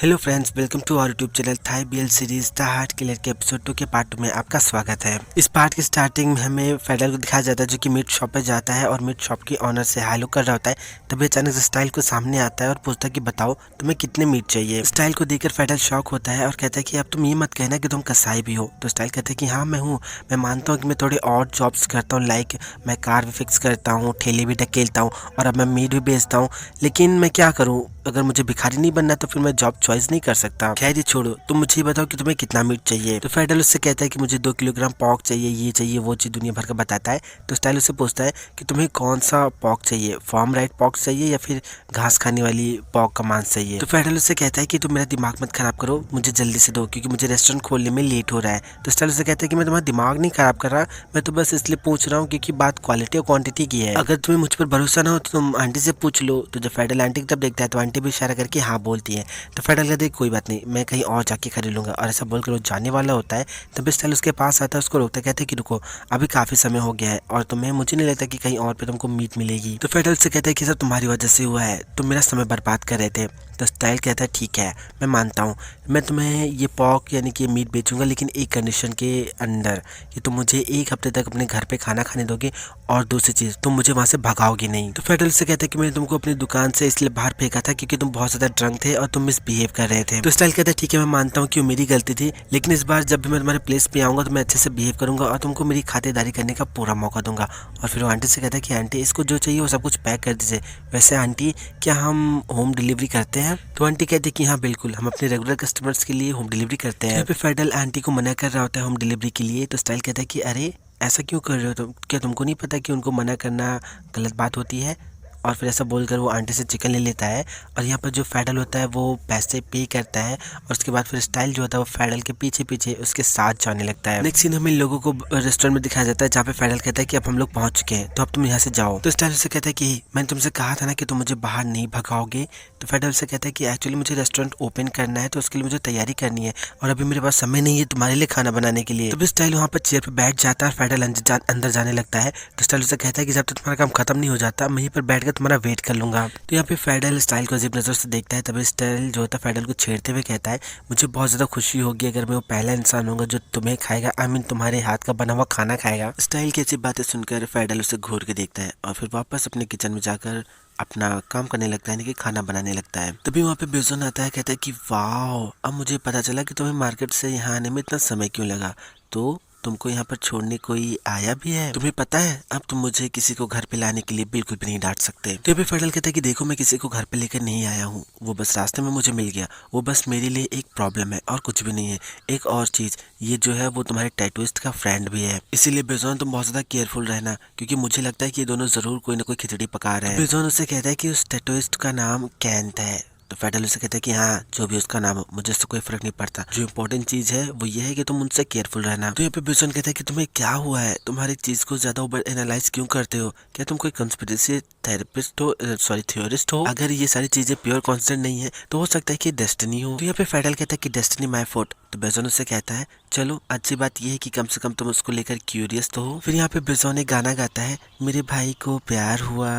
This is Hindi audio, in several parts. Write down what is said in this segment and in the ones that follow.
Hello friends, welcome to our YouTube channel Thai BL series the heart killer के एपिसोड 2 के पार्ट 2 में आपका स्वागत है। इस पार्ट की स्टार्टिंग में हमें फेडर को दिखाया जाता है जो कि मीट शॉप पे जाता है और मीट शॉप की ऑनर से हेलो कर रहा होता है। तभी अचानक से स्टाइल को सामने आता है और पूछता है कि बताओ तुम्हें कितने मीट चाहिए। स्टाइल को देखकर फेडर शॉक होता है और कहता है कि अब तुम ये मत कहना कि तुम कसाई भी हो। तो स्टाइल कहता है कि हाँ मैं हूँ, मैं मानता हूँ कि मैं थोड़े और जॉब्स करता हूँ, लाइक मैं कार भी फिक्स करता हूँ, ठेले भी ढकेलता हूँ और अब मैं मीट भी बेचता हूँ, लेकिन मैं क्या करूँ, अगर मुझे भिखारी नहीं बनना तो फिर मैं जॉब चॉइस नहीं कर सकता। खैर ये छोड़ो, तुम मुझे ये बताओ कि तुम्हें कितना मीट चाहिए। तो फेडर उससे कहता है कि मुझे 2 किलोग्राम पॉर्क चाहिए, ये चाहिए वो चीज दुनिया भर का बताता है। तो स्टाइल उससे पूछता है कि तुम्हें कौन सा पॉर्क चाहिए, फार्म राइट पॉर्क चाहिए या फिर घास खाने वाली पॉर्क का मांस चाहिए। तो फेडर उससे कहता है कि तुम मेरा दिमाग मत खराब करो, मुझे जल्दी से दो क्योंकि मुझे रेस्टोरेंट खोलने में लेट हो रहा है। तो स्टाइल उससे कहता है कि मैं तुम्हारा दिमाग नहीं खराब कर रहा, मैं तो बस इसलिए पूछ रहा हूँ क्योंकि बात क्वालिटी और क्वांटिटी की है। अगर तुम्हें मुझ पर भरोसा ना हो तो तुम आंटी से पूछ लो। तो जब फेडर आंटी की तरफ देखता है तो आंटी भी इशारा करके हाँ बोलती है। तो फेडर कहते कोई बात नहीं, मैं कहीं और जाके खरीद लूंगा, और ऐसा बोलकर वो जाने वाला होता है। तब स्टाइल उसके पास आता है, उसको रोकता है, कहते कि रुको, अभी काफी समय हो गया है और तुम्हें मुझे नहीं लगता कि कहीं और पे तुमको मीट मिलेगी। तो फेडर से कहता है कि सब तुम्हारी वजह से हुआ है, तुम मेरा समय बर्बाद कर रहे थे। तो स्टाइल कहता है ठीक है मैं मानता हूँ, मैं तुम्हें ये पॉर्क यानी कि मीट बेचूंगा, लेकिन एक कंडीशन के अंदर कि तुम मुझे 1 हफ्ते तक अपने घर पे खाना खाने दोगे और दूसरी चीज़ तुम मुझे वहाँ से भगाओगे नहीं। तो फेडरल से कहते हैं कि मैंने तुमको अपनी दुकान से इसलिए बाहर फेंका था क्योंकि तुम बहुत ज़्यादा ड्रंक थे और तुम मिसबिहेव कर रहे थे। तो स्टाइल कहता है ठीक है मैं मानता हूँ कि वो मेरी गलती थी, लेकिन इस बार जब भी मैं तुम्हारे प्लेस पे आऊँगा तो मैं अच्छे से बिहेव करूँगा और तुमको मेरी खातिरदारी करने का पूरा मौका दूंगा। और फिर वो आंटी से कहता है कि आंटी इसको जो चाहिए वो सब कुछ पैक कर दीजिए। वैसे आंटी क्या हम होम डिलीवरी करते हैं? तो आंटी कहती है कि हाँ बिल्कुल, हम अपने रेगुलर कस्टमर्स के लिए होम डिलीवरी करते हैं। फिर फेडरल आंटी को मना कर रहा होता है होम डिलीवरी के लिए। तो स्टाइल कहता है कि अरे ऐसा क्यों कर रहे हो तुम, क्या तुमको नहीं पता कि उनको मना करना गलत बात होती है? और फिर ऐसा बोलकर वो आंटी से चिकन ले लेता है और यहाँ पर जो फेडल होता है वो पैसे पे करता है और उसके बाद फिर स्टाइल जो होता है वो फेडल के पीछे पीछे उसके साथ जाने लगता है। नेक्स्ट सीन हमें लोगों को रेस्टोरेंट में दिखाया जाता है जहाँ पे फेडल कहता है कि अब हम लोग पहुंच चुके हैं तो अब तुम यहाँ से जाओ। तो स्टाइल से कहता है कि मैंने तुमसे कहा था ना कि तुम मुझे बाहर नहीं भगाओगे। तो फेडल से कहता है कि एक्चुअली मुझे रेस्टोरेंट ओपन करना है तो उसके लिए मुझे तैयारी करनी है और अभी मेरे पास समय नहीं है तुम्हारे लिए खाना बनाने के लिए। तो स्टाइल वहाँ पर चेयर पर बैठ जाता है, फेडल अंदर जाने लगता है। तो स्टाइल से कहता है कि जब तक तुम्हारा काम खत्म नहीं हो जाता मैं यहीं पर बैठ कर तुम्हारा वेट कर लूंगा। तो यहाँ पे फेडल स्टाइल को अजीब नजर से देखता है। तभी स्टाइल जो होता है फेडल को छेड़ते हुए कहता है मुझे बहुत ज्यादा खुशी होगी अगर मैं वो पहला इंसान होगा जो तुम्हें खाएगा, आई मीन तुम्हारे हाथ का बना हुआ खाना खाएगा। स्टाइल की ऐसी बातें सुनकर फेडल उसे घूर के देखता है और फिर वापस अपने किचन में जाकर अपना काम करने लगता है, यानी कि खाना बनाने लगता है। तभी वहाँ पे बेजोन आता है, कहता है कि वाह अब मुझे पता चला कि तुम्हें मार्केट से यहाँ आने में इतना समय क्यों लगा, तो तुमको यहाँ पर छोड़ने कोई आया भी है। तुम्हें पता है अब तुम मुझे किसी को घर पे लाने के लिए बिल्कुल भी नहीं डांट सकते। तो ये फेडल कहता है कि देखो मैं किसी को घर पे लेकर नहीं आया हूँ, वो बस रास्ते में मुझे मिल गया, वो बस मेरे लिए एक प्रॉब्लम है और कुछ भी नहीं है। एक और चीज, ये जो है वो तुम्हारे टैटूइस्ट का फ्रेंड भी है, इसीलिए बेजोन तुम बहुत ज्यादा केयरफुल रहना क्योंकि मुझे लगता है कि ये दोनों जरूर कोई ना कोई खिचड़ी पका रहे हैं। बेजोन उससे कहता है कि उस टैटूइस्ट का नाम कैंथ है। तो फेडल उसे कहता है कि हाँ जो भी उसका नाम हो मुझे उससे कोई फर्क नहीं पड़ता, जो इम्पोर्टेंट चीज है वो ये है कि तुम उनसे केयरफुल रहना। तो यहाँ पे बेजोन कहता है कि तुम्हें क्या हुआ है, तुम हर एक चीज को ज्यादा ओवर एनालाइज क्यों करते हो, क्या तुम कोई कंस्पिरेसी थेरेपिस्ट हो, सॉरी थ्योरिस्ट हो? अगर ये सारी चीजें प्योर कॉन्स्टेंट नहीं है तो हो सकता है कि डेस्टिनी हो। तो यहाँ पे फेडल कहता है कि डेस्टिनी माय फॉल्ट। तो बेजोन उससे कहता है चलो अच्छी बात यह है कि कम से कम तुम उसको लेकर क्यूरियस तो हो। फिर यहाँ पे बेजोन एक गाना गाता है, मेरे भाई को प्यार हुआ,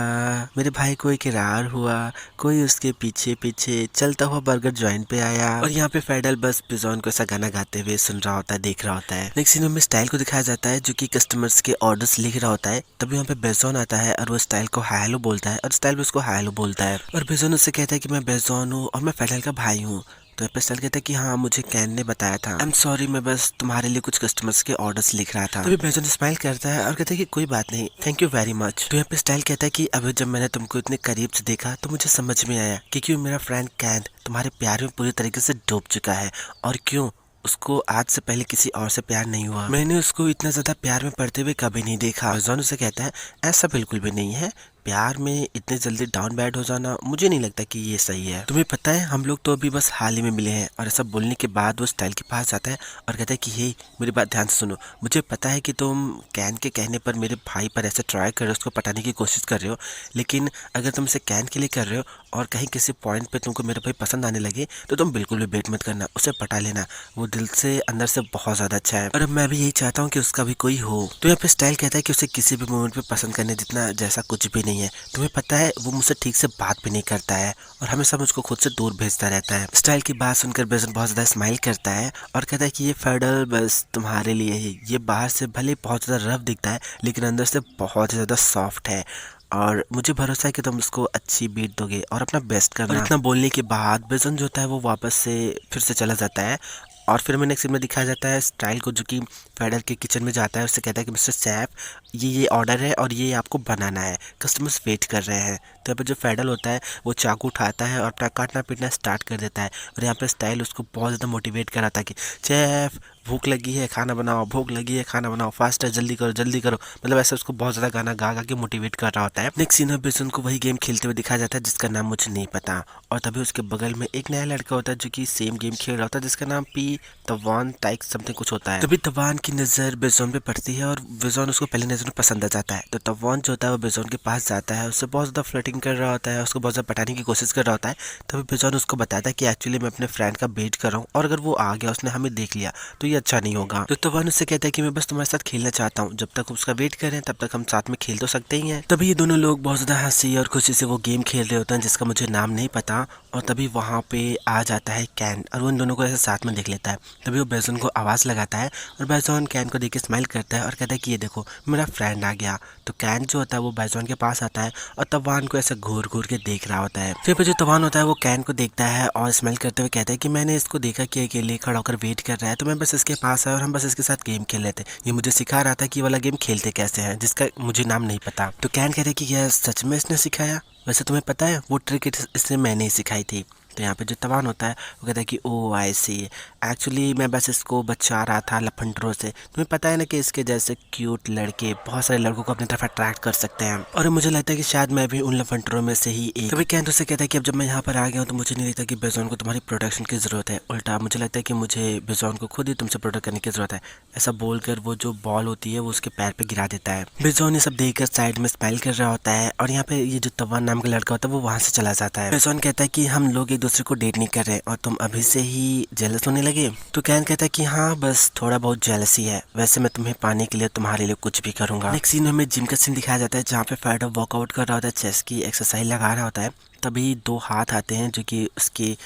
मेरे भाई को इकरार हुआ, कोई उसके पीछे पीछे चलता हुआ बर्गर जॉइंट पे आया। और यहाँ पे फेडल बस बेजोन को ऐसा गाना गाते हुए सुन रहा होता है, देख रहा होता है। नेक्स्ट सीन में स्टाइल को दिखाया जाता है जो कि कस्टमर्स के ऑर्डर्स लिख रहा होता है। तभी यहाँ पे बेजोन आता है और वो स्टाइल को हाय हेलो बोलता है और स्टाइल भी उसको हाय हेलो बोलता है और बेजोन उससे कहता है कि मैं बेजोन हूँ और मैं फेडल का भाई हूँ। तो स्टाइल कहता है कि हाँ मुझे कैन ने बताया था, आई एम सॉरी मैं बस तुम्हारे लिए कुछ कस्टमर्स के ऑर्डर्स लिख रहा था। तभी बेजोन स्माइल करता है और कहता है कि कोई बात नहीं, थैंक यू वेरी मच। तो यहाँ पे स्टाइल कहता है कि अभी जब मैंने तुमको इतने करीब से देखा तो मुझे समझ में आया कि क्यों मेरा फ्रेंड कैन तुम्हारे प्यार में पूरी तरीके से डूब चुका है और क्यों उसको आज से पहले किसी और से प्यार नहीं हुआ। मैंने उसको इतना ज्यादा प्यार में पड़ते हुए कभी नहीं देखा। बेजोन उसे कहता है ऐसा बिल्कुल भी नहीं है, प्यार में इतने जल्दी डाउन बैड हो जाना मुझे नहीं लगता कि ये सही है। तुम्हें पता है हम लोग तो अभी बस हाल ही में मिले हैं। और ऐसा बोलने के बाद वो स्टाइल के पास जाता है और कहता है कि हे मेरी बात ध्यान से सुनो, मुझे पता है कि तुम कैन के कहने पर मेरे भाई पर ऐसे ट्राई कर रहे हो, उसको पटाने की कोशिश कर रहे हो, लेकिन अगर तुम इसे कैन के लिए कर रहे हो और कहीं किसी पॉइंट पे तुमको मेरा भाई पसंद आने लगे तो तुम बिल्कुल भी वेट मत करना, उसे पटा लेना, वो दिल से अंदर से बहुत ज्यादा अच्छा है और अब मैं भी यही चाहता हूँ कि उसका भी कोई हो। तो यहाँ पे स्टाइल कहता है कि उसे किसी भी मोमेंट पे पसंद करने जितना जैसा कुछ भी नहीं नहीं है। तुम्हें पता है वो मुझसे ठीक से बात भी नहीं करता है और हमेशा मुझको खुद से दूर भेजता रहता है। स्टाइल की बात सुनकर बेजन बहुत ज़्यादा स्माइल करता है और कहता है कि ये फेडरल बस तुम्हारे लिए ही। ये बाहर से भले बहुत ज़्यादा रफ दिखता है लेकिन अंदर से बहुत ज़्यादा सॉफ्ट है और मुझे भरोसा है कि तुम उसको अच्छी बीट दोगे और अपना बेस्ट करना। और इतना बोलने के बाद बेजन जो होता है वो वापस से फिर से चला जाता है और फिर हमें नेक्स्ट सीन में दिखाया जाता है स्टाइल को, जो कि फेडर के किचन में जाता है। उससे कहता है कि मिस्टर सैफ, ये ऑर्डर है और ये आपको बनाना है, कस्टमर्स वेट कर रहे हैं। तो यहाँ पर जो फेडर होता है वो चाकू उठाता है और अपना काटना पीटना स्टार्ट कर देता है और यहाँ पर स्टाइल उसको बहुत ज़्यादा मोटिवेट कराता है कि सैफ भूख लगी है खाना बनाओ, भूख लगी है खाना बनाओ, फास्ट है जल्दी करो जल्दी करो। मतलब ऐसे उसको बहुत ज़्यादा गाना गा गा के मोटिवेट कर रहा होता है। नेक्स्ट सीन में बेसन को वही गेम खेलते हुए दिखाया जाता है जिसका नाम मुझे नहीं पता और तभी उसके बगल में एक नया लड़का होता है जो कि सेम गेम खेल रहा होता है जिसका नाम पी तवान टाइक समथिंग कुछ होता है। तभी तवान की नज़र बेजोन पे पड़ती है और बेजोन उसको पहले नज़र में पसंद आ जाता है। तो तवान जो होता है वो बेजोन के पास जाता है, उससे बहुत ज़्यादा फ्लर्टिंग कर रहा होता है, उसको बहुत ज़्यादा पटाने की कोशिश कर रहा होता है। तभी बेजोन उसको बताता है कि एक्चुअली मैं अपने फ्रेंड का वेट कर रहा हूँ और अगर वो आ गया उसने हमें देख लिया तो ये अच्छा नहीं होगा। तो तवान उससे कहता है कि मैं बस तुम्हारे साथ खेलना चाहता हूँ, जब तक उसका वेट करें तब तक हम साथ में खेल तो सकते ही हैं। तभी ये दोनों लोग बहुत ज़्यादा हंसी और खुशी से वो गेम खेल रहे होते हैं जिसका मुझे नाम नहीं पता और तभी वहाँ पे आ जाता है कैन और वो इन दोनों को ऐसे साथ में देख लेता है। तभी वो बेजोन को आवाज़ लगाता है और बेजोन कैन को देख के स्माइल करता है और कहता है कि ये देखो मेरा फ्रेंड आ गया। तो कैन जो होता है वो बेजोन के पास आता है और तवान को ऐसे घूर घूर के देख रहा होता है। फिर जो तवान होता है वो कैन को देखता है और स्माइल करते हुए कहता है कि मैंने इसको देखा कि अकेले खड़ा होकर वेट कर रहा है तो मैं बस इसके पास आया और हम बस इसके साथ गेम खेल रहे थे। ये मुझे सिखा रहा था कि ये वाला गेम खेलते कैसे हैं जिसका मुझे नाम नहीं पता। तो कैन कहते हैं कि क्या सच में इसने सिखाया? वैसे तुम्हें पता है वो ट्रिक इसने मैंने ही सिखाई थी। तो यहाँ पे जो तवान होता है वो कहता है कि ओ आई सी, एक्चुअली मैं बस इसको बचा रहा था लफंडरों से। तुम्हें पता है ना कि इसके जैसे क्यूट लड़के बहुत सारे लड़कों को अपनी तरफ अट्रैक्ट कर सकते हैं और मुझे लगता है कि शायद मैं भी उन लफंडरों में से ही एक। कभी कैन से कहता है कि अब जब मैं यहाँ पर आ गया हूँ तो मुझे नहीं लगता कि बेजोन को तुम्हारी प्रोटेक्शन की ज़रूरत है, उल्टा मुझे लगता है कि मुझे बेजोन को खुद ही तुमसे प्रोटेक्ट करने की ज़रूरत है। ऐसा बोलकर वो जो बॉल होती है वो उसके पैर पे गिरा देता है। बेजोन ये सब देखकर साइड में स्माइल कर रहा होता है और यहाँ पे ये जो तवान नाम का लड़का होता है वो वहाँ से चला जाता है। बेजोन कहता है कि हम लोग एक दूसरे को डेट नहीं कर रहे और तुम अभी से ही जेलस होने लगे। तो कैन कहता है कि हाँ बस थोड़ा बहुत जेलसी है, वैसे मैं तुम्हें पाने के लिए तुम्हारे लिए कुछ भी करूंगा। नेक्स्ट सीन में हमें जिम का सीन दिखाया जाता है जहाँ पे फेडर वर्कआउट कर रहा होता है, चेस्ट की एक्सरसाइज लगा रहा होता है। तभी दो हाथ आते हैं जो कि उसकी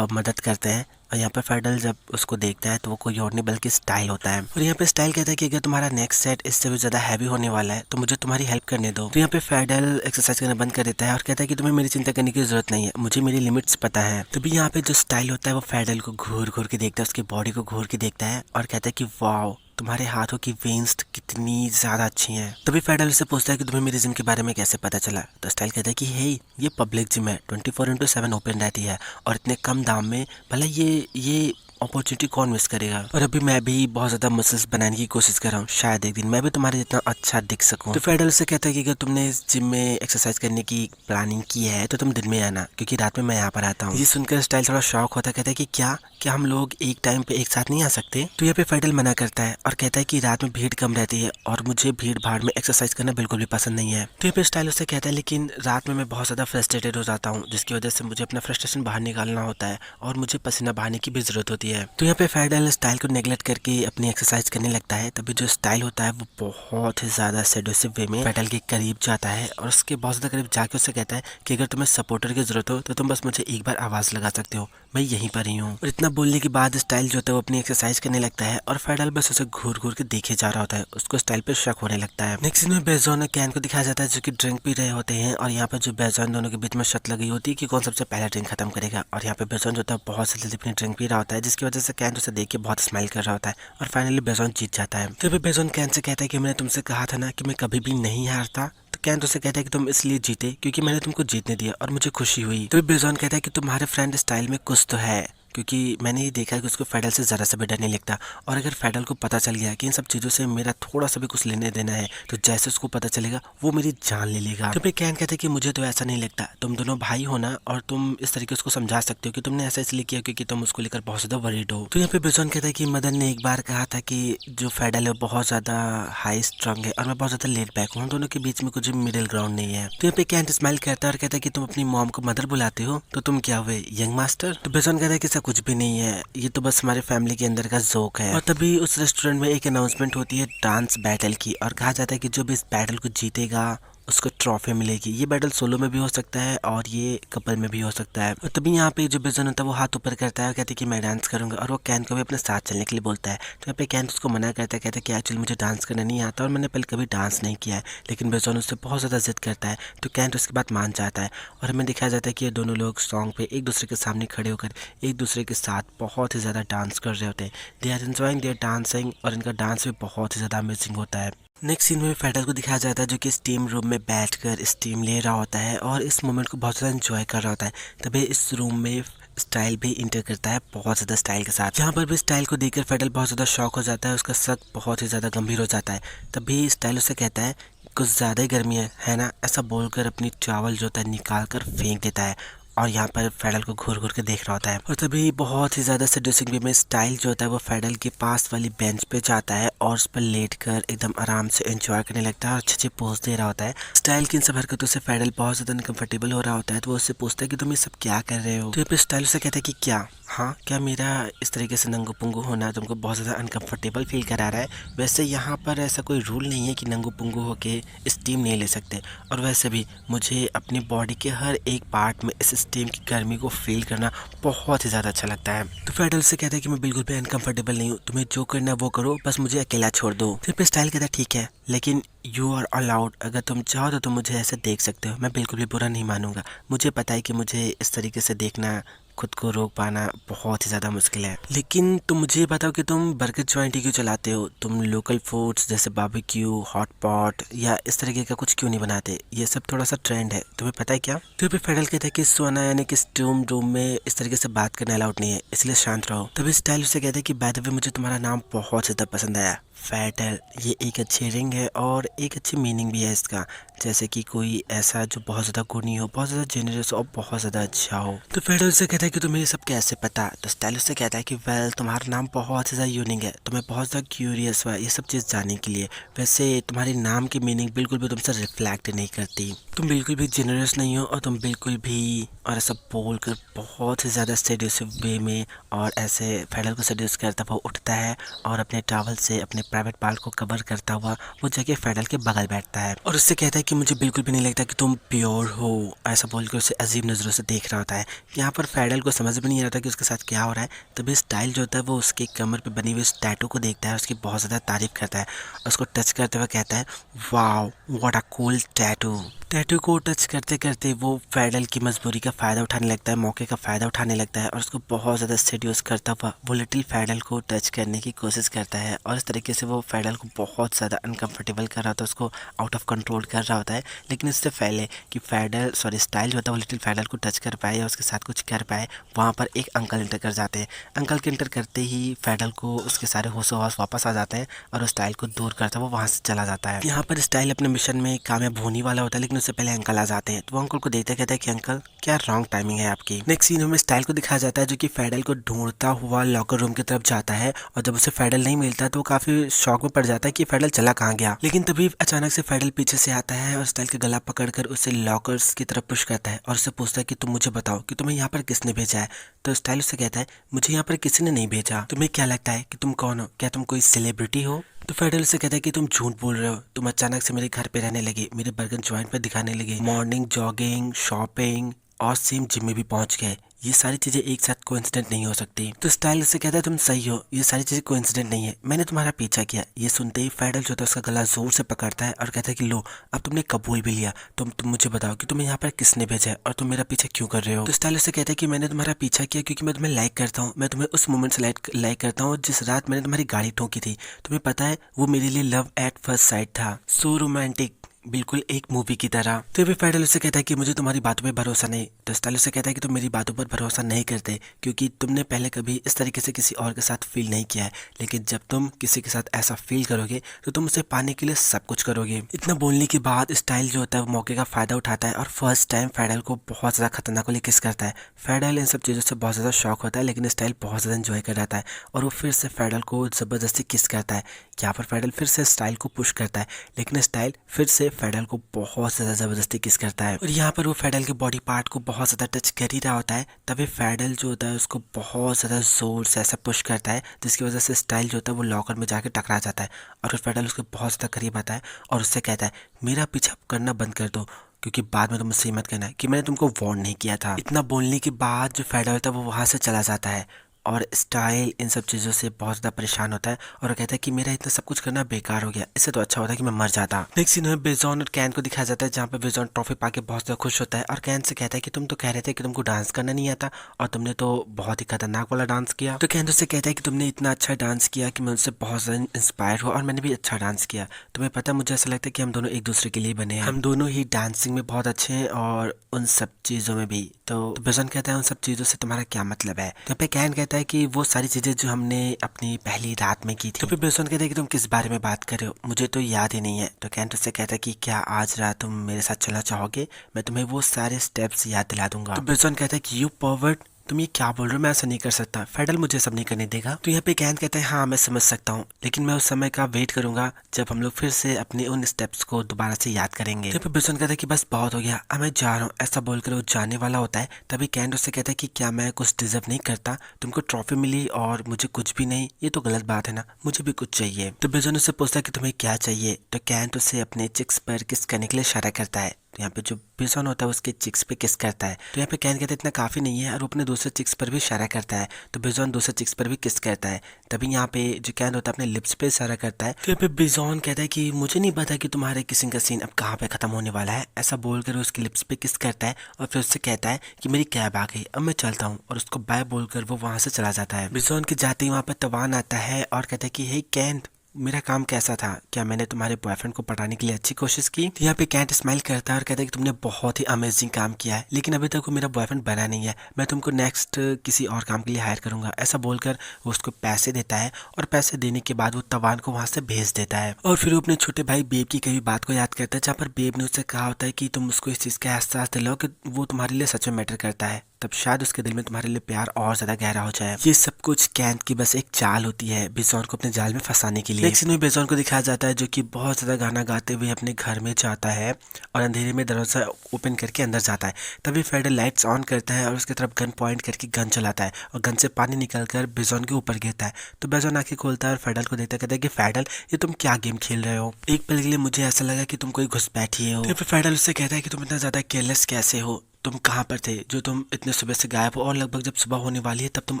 मदद करते हैं और यहाँ पे फेडल जब उसको देखता है तो वो कोई और नहीं बल्कि स्टाइल होता है। और यहाँ पे स्टाइल कहता है कि अगर तुम्हारा नेक्स्ट सेट इससे भी ज़्यादा हैवी होने वाला है तो मुझे तुम्हारी हेल्प करने दो। तो यहाँ पे फेडल एक्सरसाइज करना बंद कर देता है और कहता है कि तुम्हें मेरी चिंता करने की जरूरत नहीं है, मुझे मेरी लिमिट्स पता है। तभी यहाँ पे जो स्टाइल होता है वो फेडल को घूर घूर के देखता है, उसकी बॉडी को घूर के देखता है और कहता है कि वाओ तुम्हारे हाथों की वेन्स कितनी ज़्यादा अच्छी हैं। तभी फेडल से पूछता है कि तुम्हें मेरी जिम के बारे में कैसे पता चला। तो स्टाइल कहता है कि हे ये पब्लिक जिम है, 24/7 ओपन रहती है और इतने कम दाम में भला ये अपॉर्चुनिटी कौन मिस करेगा। और अभी मैं भी बहुत ज़्यादा मसल्स बनाने की कोशिश कर रहा हूँ, शायद एक दिन मैं भी तुम्हारे जितना अच्छा दिख सकूँ। तो फेडल से कहता है कि अगर तुमने इस जिम में एक्सरसाइज करने की प्लानिंग की है तो तुम दिन में आना क्योंकि रात में मैं यहाँ पर आता हूँ। ये सुनकर स्टाइल थोड़ा शॉक होता है, कहता है कि क्या हम लोग एक टाइम पे एक साथ नहीं आ सकते। तो यहाँ पे फेडल मना करता है और कहता है कि रात में भीड़ कम रहती है और मुझे भीड़ भाड़ में एक्सरसाइज करना बिल्कुल भी पसंद नहीं है। तो यहाँ पे स्टाइल उससे कहता है लेकिन रात में मैं बहुत ज़्यादा फ्रस्ट्रेटेड हो जाता हूँ जिसकी वजह से मुझे अपना फ्रस्ट्रेशन बाहर निकालना होता है और मुझे पसीना बहाने की भी ज़रूरत होती है। तो यहाँ पे फेडल स्टाइल को नेगलेक्ट करके अपनी एक्सरसाइज करने लगता है। तभी जो स्टाइल होता है वो बहुत ही ज़्यादा सेडोसिव वे में फेडल के करीब जाता है और उसके बहुत ज़्यादा करीब जाके उससे कहता है कि अगर तुम्हें सपोर्टर की ज़रूरत हो तो तुम बस मुझे एक बार आवाज़ लगा सकते हो, मैं यहीं पर ही हूँ। और इतना बोलने के बाद स्टाइल जो होता है वो अपनी एक्सरसाइज करने लगता है और फेडल बस उसे घूर घूर के देखे जा रहा होता है, उसको स्टाइल पे शक होने लगता है। नेक्स्ट सीन में बेजोन और कैन को दिखाया जाता है जो कि ड्रिंक पी रहे होते हैं और यहाँ पर जो बेजोन दोनों के बीच में शर्त लगी होती है कि कौन सबसे पहला ड्रिंक खत्म करेगा। और यहाँ पे बेजोन जो होता है बहुत जल्दी अपनी ड्रिंक पी रहा होता है जिसकी वजह से कैन उसे देख के बहुत स्माइल कर रहा होता है और फाइनली बेजोन जीत जाता है। फिर भी बेजोन कैन से कहता है कि मैंने तुमसे कहा था ना कि मैं कभी भी नहीं हारता। तो कैन उसे कहता है कि तुम इसलिए जीते क्योंकि मैंने तुमको जीतने दिया और मुझे खुशी हुई। तो बेजोन कहता है कि तुम्हारे फ्रेंड स्टाइल में कुछ तो है क्योंकि मैंने ये देखा कि उसको फेडल से ज़रा सा भी डर नहीं लगता और अगर फेडल को पता चल गया कि इन सब चीज़ों से मेरा थोड़ा सा भी कुछ लेने देना है तो जैसे उसको पता चलेगा वो मेरी जान ले लेगा। तो कैन कहते हैं कि मुझे तो ऐसा नहीं लगता, तुम दोनों भाई हो ना और तुम इस तरीके उसको समझा सकते हो कि तुमने ऐसा इसलिए किया क्योंकि तुम उसको लेकर बहुत ज़्यादा वरीड हो। तो यहाँ पे बेजोन कहता है कि मदन ने एक बार कहा था कि जो फेडल है बहुत ज़्यादा हाई स्ट्रॉन्ग है और मैं बहुत ज़्यादा लेट बैक हूँ, हम दोनों के बीच में कुछ मिडिल ग्राउंड नहीं है। तो यहाँ पे कैन स्माइल करता है और कहता है कि तुम अपनी मॉम को मदर बुलाते हो तो तुम क्या हुए यंग मास्टर। तो बेजोन कहता है कि ऐसा कुछ भी नहीं है, ये तो बस हमारे फैमिली के अंदर का जोक है। और तभी उस रेस्टोरेंट में एक अनाउंसमेंट होती है डांस बैटल की और कहा जाता है कि जो भी इस बैटल को जीतेगा उसको ट्रॉफी मिलेगी। ये बैटल सोलो में भी हो सकता है और ये कपल में भी हो सकता है। और तभी यहाँ पे जो बिजन होता है वो हाथ ऊपर करता है और कहते हैं कि मैं डांस करूंगा, और वो कैन को भी अपने साथ चलने के लिए बोलता है। तो यहाँ पे कैन उसको मना करता है, कहता है कि एक्चुअली मुझे डांस करना नहीं आता और मैंने पहले कभी डांस नहीं किया है। लेकिन बिजन उससे बहुत ज़्यादा जिद करता है, तो कैन उसके बाद मान जाता है। और हमें दिखाया जाता है कि ये दोनों लोग सॉन्ग पे एक दूसरे के सामने खड़े होकर एक दूसरे के साथ बहुत ही ज़्यादा डांस कर रहे होते हैं। They are enjoying their dancing, और इनका डांस भी बहुत ही ज़्यादा अमेजिंग होता है। नेक्स्ट सीन में फेडल को दिखाया जाता है जो कि स्टीम रूम में बैठकर स्टीम ले रहा होता है और इस मोमेंट को बहुत ज़्यादा एंजॉय कर रहा होता है। तभी इस रूम में स्टाइल भी इंटर करता है बहुत ज़्यादा स्टाइल के साथ। यहाँ पर भी स्टाइल को देखकर फेडल बहुत ज़्यादा शॉक हो जाता है, उसका शक बहुत ही ज़्यादा गंभीर हो जाता है। तभी स्टाइल उससे कहता है कुछ ज़्यादा ही गर्मी है ना, ऐसा बोलकर अपनी चावल जो होता है निकाल कर फेंक देता है। और यहाँ पर फेडल को घूर घूर के देख रहा होता है। और तभी बहुत ही ज़्यादा सेड्यूसिंग वे में स्टाइल जो होता है वो फेडल के पास वाली बेंच पे जाता है और उस पर लेटकर एकदम आराम से एंजॉय करने लगता है और अच्छे अच्छे पोज दे रहा होता है। स्टाइल की इन सब हरकतों से फेडल बहुत ज़्यादा अनकंफर्टेबल हो रहा होता है, तो वो उससे पूछता है कि तुम ये सब क्या कर रहे हो। तो फिर स्टाइल उससे कहता है कि क्या, हाँ क्या मेरा इस तरीके से नंगू पुंगू होना तुमको बहुत ज़्यादा अनकंफर्टेबल फील करा रहा है। वैसे यहाँ पर ऐसा कोई रूल नहीं है कि नंगू पुंगू होके स्टीम नहीं ले सकते, और वैसे भी मुझे अपनी बॉडी के हर एक पार्ट में इस स्टीम की गर्मी को फील करना बहुत ही ज़्यादा अच्छा लगता है। तो फेडल से कहता है कि मैं बिल्कुल भी अनकंफर्टेबल नहीं हूँ, तुम्हें जो करना है वो करो, बस मुझे अकेला छोड़ दो। फिर स्टाइल कहता है ठीक है, लेकिन यू आर अलाउड, अगर तुम चाहो तो तुम मुझे ऐसे देख सकते हो, मैं बिल्कुल भी बुरा नहीं मानूंगा। मुझे पता है कि मुझे इस तरीके से देखना, खुद को रोक पाना बहुत ही ज़्यादा मुश्किल है, लेकिन तुम मुझे ये बताओ कि तुम बर्गर जॉइंट क्यों चलाते हो, तुम लोकल फूड्स जैसे बारबेक्यू, हॉट पॉट या इस तरीके का कुछ क्यों नहीं बनाते, ये सब थोड़ा सा ट्रेंड है, तुम्हें पता है क्या। तो फिर फेडल कहता है कि सोना यानी कि स्टूम रूम में इस तरीके से बात करना अलाउड नहीं है, इसलिए शांत रहो। तभी स्टाइल उसे कहता है कि बाय द वे मुझे तुम्हारा नाम बहुत ज़्यादा पसंद आया फेडल, ये एक अच्छी रिंग है और एक अच्छी मीनिंग भी है इसका, जैसे कि कोई ऐसा जो बहुत ज़्यादा गुणी हो, बहुत ज़्यादा जेनरस और बहुत ज़्यादा अच्छा हो। तो फेडल से कहता है कि तुम्हें ये सब कैसे पता। तो स्टाइल से कहता है कि वेल तुम्हारा नाम बहुत ज़्यादा यूनिक है, तुम्हें बहुत ज़्यादा क्यूरियस हुआ ये सब चीज़ जानने के लिए। वैसे तुम्हारे नाम की मीनिंग बिल्कुल भी तुमसे रिफ्लेक्ट नहीं करती, तुम बिल्कुल भी जेनरस नहीं हो और तुम बिल्कुल भी, और ऐसा बोल कर बहुत ही ज़्यादा सेड्यूसिव वे में और ऐसे फेडल को सेड्यूस करता हुआ उठता है और अपने टॉवल से अपने प्राइवेट पार्ट को कवर करता हुआ वो जाके फेडल के बगल बैठता है और उससे कहता है कि मुझे बिल्कुल भी नहीं लगता कि तुम प्योर हो, ऐसा बोलकर उसे अजीब नज़रों से देख रहा होता है। यहाँ पर फेडल को समझ में नहीं आता कि उसके साथ क्या हो रहा है। तभी स्टाइल जो होता है वो उसके कमर पे बनी हुई उस टैटू को देखता है, उसकी बहुत ज़्यादा तारीफ करता है, उसको टच करते हुए कहता है wow what a cool tattoo. Tattoo को टच करते करते वो फेडल की मजबूरी का फ़ायदा उठाने लगता है, मौके का फ़ायदा उठाने लगता है और उसको बहुत ज़्यादा सेड्यूस करता हुआ वो लिटिल फेडल को टच करने की कोशिश करता है और इस तरीके से वो फेडल को बहुत ज़्यादा अनकंफर्टेबल कर रहा होता है, उसको आउट ऑफ कंट्रोल कर रहा होता है। लेकिन इससे पहले कि स्टाइल जो होता है वो लिटिल फेडल को टच कर पाए या उसके साथ कुछ कर पाए, वहाँ पर एक अंकल इंटर कर जाते हैं। अंकल के इंटर करते ही फेडल को उसके सारे होशो हवास वापस आ जाते हैं और उस स्टाइल को दूर करता है, वो वहाँ से चला जाता है। यहाँ पर स्टाइल अपने मिशन में कामयाब होने वाला होता है, लेकिन उससे पहले अंकल आ जाते हैं। तो वो अंकल को देखते कहता है कि अंकल क्या रॉन्ग टाइमिंग है आपकी। नेक्स्ट सीन में स्टाइल को दिखाया जाता है जो कि फेडल को ढूंढता हुआ लॉकर रूम की तरफ जाता है और जब उसे फेडल नहीं मिलता तो वो काफी शॉक में पड़ जाता है कि फेडल चला कहाँ गया। लेकिन तभी अचानक से फेडल पीछे से आता है और स्टाइल का गला पकड़कर उसे लॉकर्स की तरफ पुश करता है और उससे पूछता है कि तुम मुझे बताओ कि तुम्हें यहाँ पर किसने भेजा है। तो स्टाइल उससे कहता है मुझे यहाँ पर किसी ने नहीं भेजा, तुम्हें क्या लगता है कि तुम कौन हो, क्या तुम कोई सेलिब्रिटी हो। तो फेडल से कहता है कि तुम झूठ बोल रहे हो, तुम अचानक से मेरे घर पे रहने लगे, मेरे बर्गर जॉइंट पे दिखाने लगे, मॉर्निंग जॉगिंग, शॉपिंग और सेम जिम में भी पहुंच गए, ये सारी चीजें एक साथ कोइंसिडेंट नहीं हो सकती। तो स्टाइल से कहता है तुम सही हो, ये सारी चीजें कोइंसिडेंट नहीं है, मैंने तुम्हारा पीछा किया। ये सुनते ही फेडल जो था उसका गला जोर से पकड़ता है और कहता है कि लो अब तुमने कबूल भी लिया, तुम मुझे बताओ कि तुम्हें यहाँ पर किसने भेजा है और तुम मेरा पीछा क्यों कर रहे हो। तो स्टाइल से कहता है कि मैंने तुम्हारा पीछा किया क्योंकि मैं तुम्हें लाइक करता हूँ, मैं तुम्हें उस मोमेंट से लाइक करता हूँ जिस रात मैंने तुम्हारी गाड़ी ठोकी थी। तुम्हें पता है वो मेरे लिए लव एट फर्स्ट साइट था, सो रोमांटिक, बिल्कुल एक मूवी की तरह। तो भी फेडल उससे कहता है कि मुझे तुम्हारी बातों पे भरोसा नहीं। तो स्टाइल उससे कहता है कि तुम मेरी बातों पर भरोसा नहीं करते क्योंकि तुमने पहले कभी इस तरीके से किसी और के साथ फील नहीं किया है, लेकिन जब तुम किसी के साथ ऐसा फील करोगे तो तुम उसे पाने के लिए सब कुछ करोगे। इतना बोलने के बाद स्टाइल जो होता है वो मौके का फायदा उठाता है और फर्स्ट टाइम फेडल को बहुत ज्यादा खतरनाक वाली किस करता है। फेडल इन सब चीजों से बहुत ज्यादा शौक होता है, लेकिन स्टाइल बहुत ज्यादा एंजॉय कर रहा है और वो फिर से फेडल को जबरदस्ती किस करता है। यहाँ पर फेडल फिर से स्टाइल को पुश करता है, लेकिन स्टाइल फिर से फेडल को बहुत ज़्यादा ज़बरदस्ती किस करता है और यहाँ पर वो फेडल के बॉडी पार्ट को बहुत ज़्यादा टच कर ही रहा होता है। तभी फेडल जो होता है उसको बहुत ज़्यादा ज़ोर से ऐसा पुश करता है जिसकी वजह से स्टाइल जो होता है वो लॉकर में जाके टकरा जाता है और फिर फेडल उसके बहुत ज़्यादा करीब आता है और उससे कहता है मेरा पीछा करना बंद कर दो, क्योंकि बाद में तुम मुझसे मत कहना कि मैंने तुमको वार्न नहीं किया था। इतना बोलने के बाद जो फेडल होता है वो वहाँ से चला जाता है और स्टाइल इन सब चीज़ों से बहुत ज़्यादा परेशान होता है और कहता है कि मेरा इतना सब कुछ करना बेकार हो गया, इससे तो अच्छा होता है कि मैं मर जाता। नेक्स्ट सीन में बेजॉन और कैन को दिखाया जाता है जहाँ पे बेजॉन ट्रॉफी पाके बहुत ज़्यादा खुश होता है और कैन से कहता है कि तुम तो कह रहे थे कि तुमको डांस करना नहीं आता और तुमने तो बहुत ही खतरनाक वाला डांस किया। तो कैन उससे कहता है कि तुमने इतना अच्छा डांस किया कि मैं उससे बहुत ज़्यादा इंस्पायर हुआ और मैंने भी अच्छा डांस किया। तुम्हें पता है मुझे ऐसा लगता है कि हम दोनों एक दूसरे के लिए बने हैं, हम दोनों ही डांसिंग में बहुत अच्छे हैं और उन सब चीज़ों में भी। तो बेजॉन कहता है उन सब चीज़ों से तुम्हारा क्या मतलब है। तो पे कैन कहता है कि वो सारी चीज़ें जो हमने अपनी पहली रात में की थी। तो फिर बेजॉन कहता है कि तुम किस बारे में बात कर रहे हो, मुझे तो याद ही नहीं है। तो कैन उससे कहता है कि क्या आज रात तुम मेरे साथ चलना चाहोगे, मैं तुम्हें वो सारे स्टेप्स याद दिला दूंगा। तो बेजॉन कहता है कि यू परवर्ट, तुम ये क्या बोल रहे हो, मैं ऐसा नहीं कर सकता, फेडल मुझे सब नहीं करने देगा। तो यहाँ पे कैन कहता है हाँ मैं समझ सकता हूँ, लेकिन मैं उस समय का वेट करूंगा जब हम लोग फिर से अपने उन स्टेप्स को दोबारा से याद करेंगे। तो बेजॉन कहता है कि बस बहुत हो गया, अब मैं जा रहा हूँ, ऐसा बोलकर वो जाने वाला होता है। तभी कैन उससे कहता है कि क्या मैं कुछ डिजर्व नहीं करता, तुमको ट्रॉफी मिली और मुझे कुछ भी नहीं, ये तो गलत बात है ना, मुझे भी कुछ चाहिए। तो बेजॉन उससे पूछता है कि तुम्हें क्या चाहिए। तो कैन उससे अपने चिक्स पर किस करने के लिए इशारा करता है। तो यहाँ पे जो बेजॉन होता है उसके चिक्स पे किस करता है। तो यहाँ पे कैन कहता है इतना काफ़ी नहीं है और वो अपने दूसरे चिक्स पर भी इशारा करता है। तो बेजॉन दूसरे चिक्स पर भी किस करता है। तभी यहाँ पे जो कैन होता है अपने लिप्स पे इशारा करता है। तो यहाँ पे बेजॉन कहता है कि मुझे नहीं पता कि तुम्हारे किसिंग का सीन अब कहाँ पे खत्म होने वाला है, ऐसा बोलकर उसके लिप्स पे किस करता है और फिर उससे कहता है कि मेरी कैब आ गई, अब मैं चलता हूँ, और उसको बाय बोलकर वो वहाँ से चला जाता है। बेजॉन के जाते ही वहाँ पर तवान आता है और कहता है कि हे कैन, मेरा काम कैसा था, क्या मैंने तुम्हारे बॉयफ्रेंड को पटाने के लिए अच्छी कोशिश की। तो यहाँ पे कैंट स्माइल करता है और कहता है कि तुमने बहुत ही अमेजिंग काम किया है, लेकिन अभी तक वो मेरा बॉयफ्रेंड बना नहीं है, मैं तुमको नेक्स्ट किसी और काम के लिए हायर करूंगा। ऐसा बोलकर वो उसको पैसे देता है और पैसे देने के बाद वो तवान को वहाँ से भेज देता है और फिर वो अपने छोटे भाई बेब की कई बात को याद करता है जहाँ पर बेब ने उससे कहा होता है कि तुम उसको इस चीज़ का एहसास दिलाओ कि वो तुम्हारे लिए सच में मैटर करता है, तब शायद उसके दिल में तुम्हारे लिए प्यार और ज्यादा गहरा हो जाए। ये सब कुछ कैंट की बस एक चाल होती है बेजॉन को अपने जाल में फंसाने के लिए। नेक्स्ट सीन में बेजॉन को दिखाया जाता है जो कि बहुत ज्यादा गाना गाते हुए अपने घर में जाता है और अंधेरे में दरवाजा ओपन करके अंदर जाता है। तभी फेडल लाइट्स ऑन करता है और उसकी तरफ गन पॉइंट करके गन चलाता है और गन से पानी निकलकर बेजॉन के ऊपर गिरता है। तो बेजॉन आंखें खोलता है और फेडल को देखता कहता है कि फेडल ये तुम क्या गेम खेल रहे हो, एक पल के लिए मुझे ऐसा लगा कि तुम कोई घुसपैठिए हो। तो फिर फेडल उससे कहता है कि तुम इतना ज्यादा केयरलेस कैसे हो, तुम कहाँ पर थे जो तुम इतने सुबह से गायब हो और लगभग जब सुबह होने वाली है तब तुम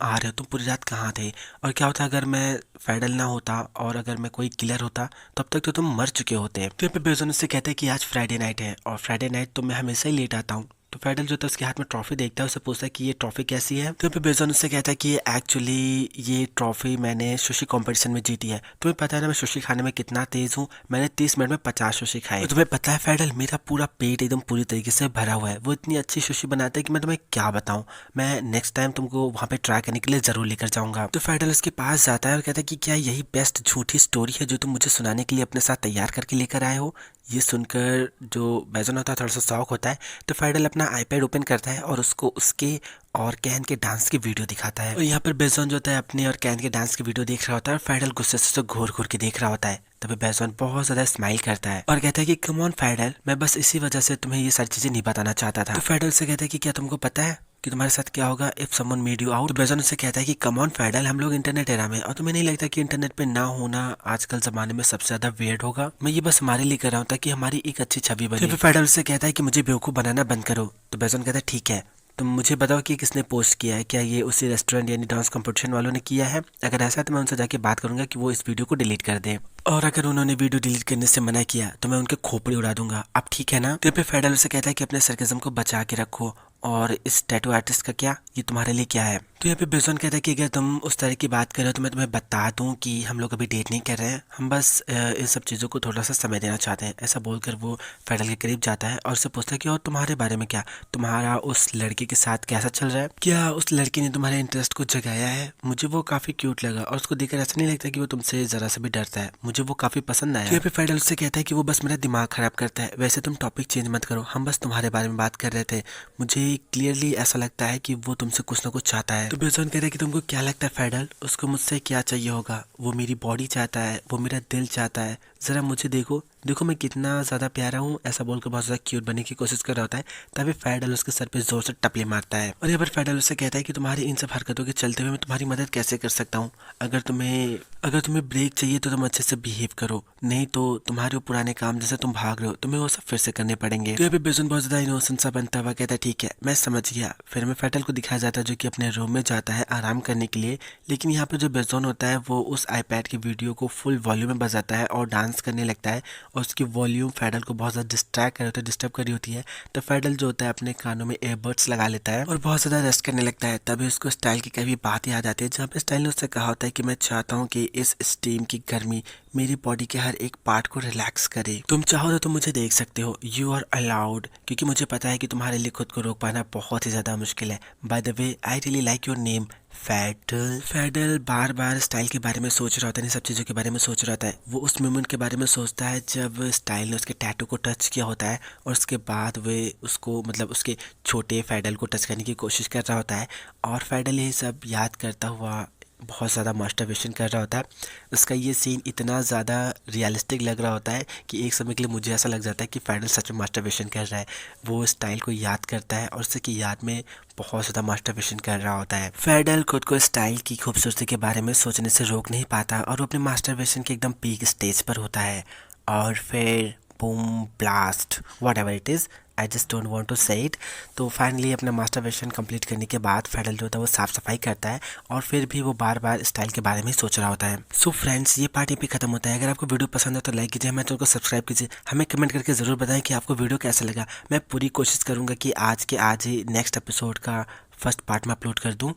आ रहे हो, तुम पूरी रात कहाँ थे। और क्या होता अगर मैं फेडल ना होता और अगर मैं कोई किलर होता तब तक तो तुम मर चुके होते। तो यहाँ पे बेजॉन उससे कहते हैं कि आज फ्राइडे नाइट है और फ्राइडे नाइट तो मैं हमेशा ही लेट आता हूँ। तो फेडल जो था उसके हाथ में ट्रॉफी देखता है, उससे पूछता है कि ये ट्रॉफी कैसी है। तो बेजॉन उससे कहता है कि एक्चुअली ये ट्रॉफी मैंने सुशी कंपटीशन में जीती है। तुम्हें पता है ना मैं सुशी खाने में कितना तेज हूँ, मैंने 30 मिनट में 50 सुशी खाए। तो तुम्हें पता है फेडल मेरा पूरा पेट एकदम पूरी तरीके से भरा हुआ है, वो इतनी अच्छी सुशी बनाता है कि मैं तुम्हें क्या बताऊँ, मैं नेक्स्ट टाइम तुमको वहाँ पे ट्राई करने के लिए जरूर लेकर जाऊंगा। तो फेडल उसके पास जाता है और कहता है कि क्या यही बेस्ट झूठी स्टोरी है जो तुम मुझे सुनाने के लिए अपने साथ तैयार करके लेकर आए हो। ये सुनकर जो बेजॉन होता है थोड़ा सा शॉक होता है। तो फेडल अपना आईपैड ओपन करता है और उसको उसके और कैन के डांस की वीडियो दिखाता है और यहाँ पर बेजॉन जो होता है अपने और कैन के डांस की वीडियो देख रहा होता है और फेडल गुस्से से घूर घूर के देख रहा होता है। तभी बेजॉन बहुत ज्यादा स्माइल करता है और कहता है कि कम ऑन फेडल, मैं बस इसी वजह से तुम्हें ये सारी चीजें नहीं बताना चाहता था। तो फेडल से कहता है कि क्या तुमको पता है कि तुम्हारे साथ क्या होगा if someone made you out. तो बेजॉन उससे कहता है कि कम ऑन फेडल, हम लोग इंटरनेट एरा में, और तुम्हें नहीं लगता कि इंटरनेट पे ना होना आजकल जमाने में सबसे ज्यादा वियर्ड होगा। मैं ये बस हमारे लिए कर रहा हूँ ताकि हमारी एक अच्छी छवि बने। फिर फेडल उससे कहता है कि मुझे बेवकूफ बनाना बंद करो। तो बेजॉन कहता है ठीक है, तुम मुझे बताओ कि किसने पोस्ट किया है, क्या ये उसी रेस्टोरेंट यानी डांस कंपटीशन वालों ने किया है। अगर ऐसा है तो मैं उनसे जाके बात करूंगा कि वो इस वीडियो को डिलीट कर दे, और अगर उन्होंने वीडियो डिलीट करने से मना किया तो मैं उनके खोपड़ी उड़ा दूंगा। अब ठीक है ना। तो पे फेडल से कहता है कि अपने सरकेज़म को बचा के रखो और इस टैटू आर्टिस्ट का क्या, ये तुम्हारे लिए क्या है। तो यहाँ पे बेजॉन कहता है कि अगर तुम उस तरह की बात कर रहे हो तो मैं तुम्हें बता दूं कि हम लोग अभी डेट नहीं कर रहे हैं, हम बस इन सब चीज़ों को थोड़ा सा समय देना चाहते हैं। ऐसा बोलकर वो फेडल के करीब जाता है और उससे पूछता है कि और तुम्हारे बारे में क्या, तुम्हारा उस लड़की के साथ कैसा चल रहा है, क्या उस लड़की ने तुम्हारे इंटरेस्ट को जगाया है। मुझे वो काफ़ी क्यूट लगा और उसको देखकर ऐसा नहीं लगता कि वो तुमसे ज़रा सा भी डरता है, मुझे वो काफ़ी पसंद आया। यहाँ पे फेडल उससे कहता है कि वो बस मेरा दिमाग खराब करता है, वैसे तुम टॉपिक चेंज मत करो, हम बस तुम्हारे बारे में बात कर रहे थे, मुझे क्लियरली ऐसा लगता है कि वो तुमसे कुछ ना कुछ चाहता है। तो बेजॉन कहता है कि तुमको क्या लगता है फेडल, उसको मुझसे क्या चाहिए होगा, वो मेरी बॉडी चाहता है, वो मेरा दिल चाहता है, जरा मुझे देखो, देखो मैं कितना ज़्यादा प्यारा हूँ, ऐसा बोलकर बहुत ज़्यादा क्यूट बनने की कोशिश कर रहा होता है। तभी फेडल उसके सर पे जोर से टपली मारता है और यहाँ पर फेडल उससे कहता है कि तुम्हारी इन सब हरकतों के चलते हुए मैं तुम्हारी मदद कैसे कर सकता हूँ। अगर तुम्हें ब्रेक चाहिए तो तुम अच्छे से बिहेव करो, नहीं तो तुम्हारे वो पुराने काम जैसे तुम भाग रहे हो तुम्हें वो सब फिर से करने पड़ेंगे। तो यहाँ पे बिजुन बहुत ज़्यादा इनोसेंट सा बनता हुआ कहता है ठीक है मैं समझ गया। फिर हमें फेडल को दिखाया जाता है जो कि अपने रूम में जाता है आराम करने के लिए। लेकिन यहाँ पे जो बेजोन होता है वो उस आईपैड की वीडियो को फुल वॉल्यूम में बजाता है और डांस करने लगता है और उसकी वॉल्यूम फेडल को बहुत ज़्यादा डिस्टर्ब कर रही होती है। तो फेडल जो होता है अपने कानों में एयरबड्स लगा लेता है और बहुत ज़्यादा रेस्ट करने लगता है। तभी उसको स्टाइल की कभी बात याद आती है जहाँ पे स्टाइल ने उससे कहा होता है कि मैं चाहता हूँ कि इस स्टीम की गर्मी मेरी बॉडी के हर एक पार्ट को रिलैक्स करे। तुम चाहो तो तुम मुझे देख सकते हो, यू आर अलाउड, क्योंकि मुझे पता है कि तुम्हारे लिए खुद को रोक पाना बहुत ही ज़्यादा मुश्किल है। By the way I really like your name फेडल। फेडल बार बार स्टाइल के बारे में सोच रहा होता है, इन सब चीज़ों के बारे में सोच रहा होता है। वो उस मोमेंट के बारे में सोचता है जब स्टाइल ने उसके टैटू को टच किया होता है और उसके बाद वे उसको उसके छोटे फेडल को टच करने की कोशिश कर रहा होता है। और फेडल ये सब याद करता हुआ बहुत ज़्यादा मास्टरबेशन कर रहा होता है। उसका ये सीन इतना ज़्यादा रियलिस्टिक लग रहा होता है कि एक समय के लिए मुझे ऐसा लग जाता है कि फेडल सच में मास्टरबेशन कर रहा है। वो स्टाइल को याद करता है और उसे की याद में बहुत ज़्यादा मास्टरबेशन कर रहा होता है। फेडल खुद को स्टाइल की खूबसूरती के बारे में सोचने से रोक नहीं पाता और वो अपने मास्टरबेशन के एकदम पीक स्टेज पर होता है। और फिर boom blast whatever it is, I just don't want to say it. तो फाइनली अपना मास्टरबेशन कंप्लीट करने के बाद फेडल जो होता है वो साफ़ सफाई करता है और फिर भी वो बार बार स्टाइल के बारे में सोच रहा होता है। सो फ्रेंड्स ये पार्ट पे खत्म होता है। अगर आपको वीडियो पसंद है तो लाइक कीजिए, हमारे चैनल को सब्सक्राइब कीजिए, हमें कमेंट करके ज़रूर बताएं कि आपको वीडियो कैसा लगा। मैं पूरी कोशिश करूँगा कि आज ही नेक्स्ट एपिसोड का फर्स्ट पार्ट में अपलोड कर दूँ।